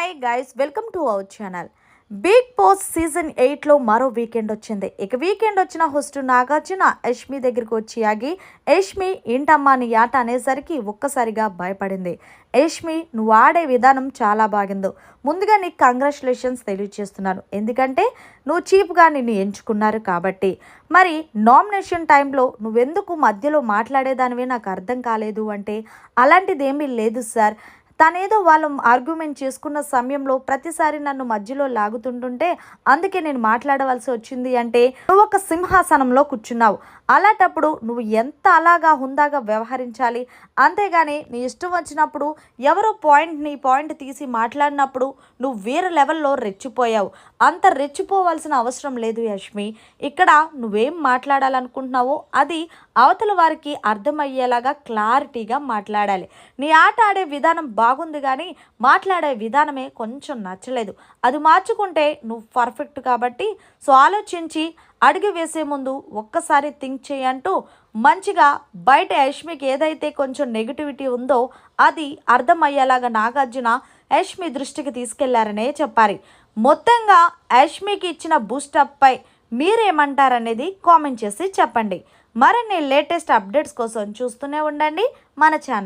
Hi guys, welcome to our channel. Bigg Boss season 8లో మరో weekend వచ్చింది. ఇక వీకెండ్ వచ్చిన హోస్ట్ నాగార్జున యష్మి దగ్గరికి వచ్చి ఆగి, యష్మి ఏంటమ్మా నీ ఆట అనేసరికి ఒక్కసారిగా భయపడింది. యష్మి, నువ్వు ఆడే విధానం చాలా బాగుందో, ముందుగా నీకు కంగ్రాచులేషన్స్ తెలియజేస్తున్నాను. ఎందుకంటే నువ్వు చీప్గా నిన్ను ఎంచుకున్నారు కాబట్టి. మరి నామినేషన్ టైంలో నువ్వెందుకు మధ్యలో మాట్లాడేదానివే నాకు అర్థం కాలేదు అంటే, అలాంటిది ఏమీ లేదు సార్. తనేదో వాళ్ళు ఆర్గ్యుమెంట్ చేసుకున్న సమయంలో ప్రతిసారి నన్ను మధ్యలో లాగుతుంటుంటే అందుకే నేను మాట్లాడవలసి వచ్చింది అంటే, నువ్వు ఒక సింహాసనంలో కూర్చున్నావు. అలాంటప్పుడు నువ్వు ఎంత అలాగా హుందాగా వ్యవహరించాలి. అంతేగాని నీ ఇష్టం వచ్చినప్పుడు ఎవరో నీ పాయింట్ తీసి మాట్లాడినప్పుడు నువ్వు వేరే లెవెల్లో రెచ్చిపోయావు. అంత రెచ్చిపోవాల్సిన అవసరం లేదు యష్మి. ఇక్కడ నువ్వేం మాట్లాడాలనుకుంటున్నావో అది అవతల వారికి అర్థమయ్యేలాగా క్లారిటీగా మాట్లాడాలి. నీ ఆట ఆడే విధానం బాగుంది కానీ మాట్లాడే విధానమే కొంచెం నచ్చలేదు. అది మార్చుకుంటే నువ్వు పర్ఫెక్ట్ కాబట్టి. సో ఆలోచించి అడుగు వేసే ముందు ఒక్కసారి థింక్ చేయంటూ మంచిగా బయట యష్మికి ఏదైతే కొంచెం నెగిటివిటీ ఉందో అది అర్థమయ్యేలాగా నాగార్జున యష్మి దృష్టికి తీసుకెళ్లారనే చెప్పాలి. మొత్తంగా యష్మికి ఇచ్చిన బూస్టప్పై మీరేమంటారనేది కామెంట్ చేసి చెప్పండి. మరిన్ని లేటెస్ట్ అప్డేట్స్ కోసం చూస్తూనే ఉండండి మన ఛానల్.